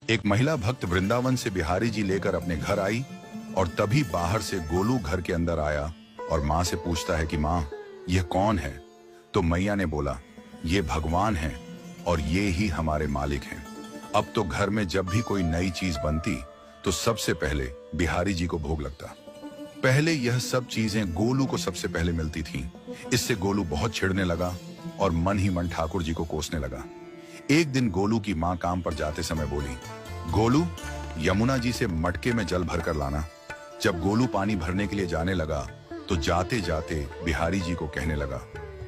एक महिला भक्त वृंदावन से बिहारी जी लेकर अपने घर आई और तभी बाहर से गोलू घर के अंदर आया और माँ से पूछता है कि माँ, यह कौन है? तो मैया ने बोला, ये भगवान है और ये ही हमारे मालिक हैं। अब तो घर में जब भी कोई नई चीज बनती तो सबसे पहले बिहारी जी को भोग लगता। पहले यह सब चीजें गोलू को सबसे पहले मिलती थीं। इससे गोलू बहुत चिढ़ने लगा और मन ही मन ठाकुर जी को कोसने लगा। एक दिन गोलू की माँ काम पर जाते समय बोली, गोलू, यमुना जी से मटके में जल भरकर लाना। जब गोलू पानी भरने के लिए जाने लगा तो जाते जाते बिहारी जी को कहने लगा,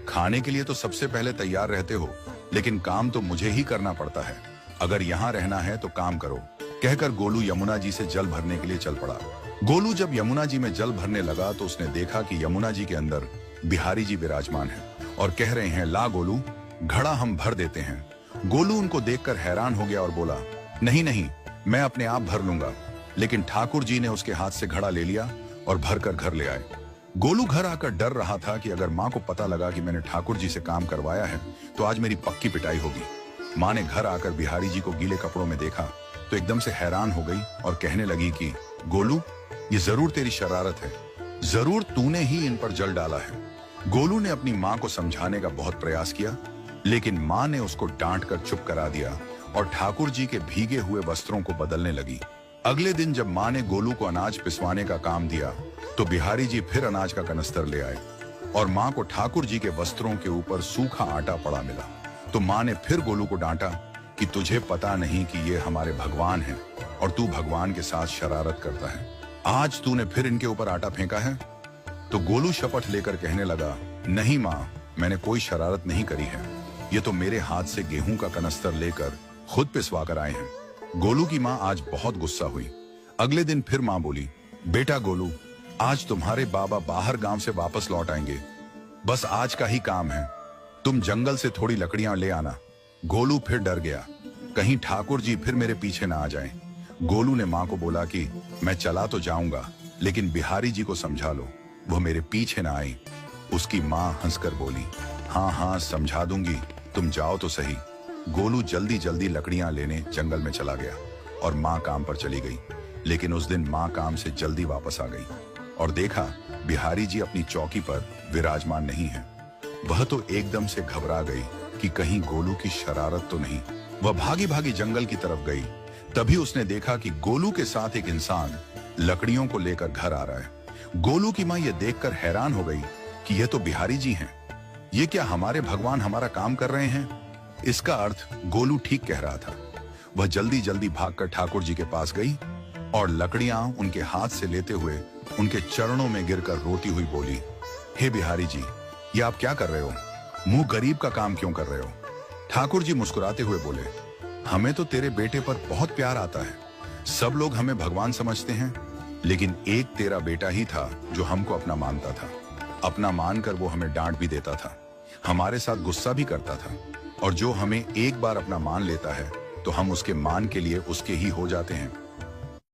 खाने के लिए तो सबसे पहले तैयार रहते हो, लेकिन काम तो मुझे ही करना पड़ता है। अगर यहाँ रहना है तो काम करो। कहकर गोलू यमुना जी से जल भरने के लिए चल पड़ा। गोलू जब यमुना जी में जल भरने लगा तो उसने देखा कि यमुना जी के अंदर बिहारी जी विराजमान है और कह रहे हैं, ला गोलू, घड़ा हम भर देते हैं। गोलू उनको देखकर हैरान हो गया और बोला, नहीं नहीं, मैं अपने आप भर लूंगा। लेकिन ठाकुर जी ने उसके हाथ से घड़ा ले लिया और भरकर घर ले आए। गोलू घर आकर डर रहा था कि अगर माँ को पता लगा कि मैंने ठाकुर जी से काम करवाया है तो आज मेरी पक्की पिटाई होगी। माँ ने घर आकर बिहारी जी को गीले कपड़ों में देखा तो एकदम से हैरान हो गई और कहने लगी कि गोलू, ये जरूर तेरी शरारत है, जरूर तूने ही इन पर जल डाला है। गोलू ने अपनी माँ को समझाने का बहुत प्रयास किया, लेकिन माँ ने उसको डांट कर चुप करा दिया और ठाकुर जी के भीगे हुए वस्त्रों को बदलने लगी। अगले दिन जब माँ ने गोलू को अनाज पिसवाने का काम दिया तो बिहारी जी फिर अनाज का कनस्तर ले आए और माँ को ठाकुर जी के वस्त्रों के ऊपर सूखा आटा पड़ा मिला। तो माँ ने फिर गोलू को डांटा कि तुझे पता नहीं कि ये हमारे भगवान हैं और तू भगवान के साथ शरारत करता है। आज तूने फिर इनके ऊपर आटा फेंका है। तो गोलू शपथ लेकर कहने लगा, नहीं माँ, मैंने कोई शरारत नहीं करी है। ये तो मेरे हाथ से गेहूं का कनस्तर लेकर खुद पिसवा कर आए हैं। गोलू की माँ आज बहुत गुस्सा हुई। अगले दिन फिर माँ बोली, बेटा गोलू, आज तुम्हारे बाबा बाहर गांव से वापस लौट आएंगे। बस आज का ही काम है, तुम जंगल से थोड़ी लकड़ियां ले आना। गोलू फिर डर गया, कहीं ठाकुर जी फिर मेरे पीछे ना आ जाएं। गोलू ने माँ को बोला कि मैं चला तो जाऊंगा, लेकिन बिहारी जी को समझा लो, वो मेरे पीछे ना आए। उसकी माँ हंसकर बोली, हाँ हाँ समझा दूंगी, तुम जाओ तो सही। गोलू जल्दी जल्दी लकड़ियां लेने जंगल में चला गया और माँ काम पर चली गई। लेकिन उस दिन माँ काम से जल्दी वापस आ गई और देखा बिहारी जी अपनी चौकी पर विराजमान नहीं है। वह तो एकदम से घबरा गई कि कहीं गोलू की शरारत तो नहीं। वह भागी भागी जंगल की तरफ गई। तभी उसने देखा कि गोलू के साथ एक इंसान लकड़ियों को लेकर घर आ रहा है। गोलू की माँ यह देखकर हैरान हो गई कि यह तो बिहारी जी हैं। ये क्या हमारे भगवान हमारा काम कर रहे हैं? इसका अर्थ गोलू ठीक कह रहा था। वह जल्दी जल्दी भागकर ठाकुर जी के पास गई और लकड़ियां उनके हाथ से लेते हुए उनके चरणों में गिरकर रोती हुई बोली, हे बिहारी जी, ये आप क्या कर रहे हो? मुंह गरीब का काम क्यों कर रहे हो? ठाकुर जी मुस्कुराते हुए बोले, हमें तो तेरे बेटे पर बहुत प्यार आता है। सब लोग हमें भगवान समझते हैं, लेकिन एक तेरा बेटा ही था जो हमको अपना मानता था। अपना मानकर वो हमें डांट भी देता था, हमारे साथ गुस्सा भी करता था, और जो हमें एक बार अपना मान लेता है तो हम उसके मान के लिए उसके ही हो जाते हैं।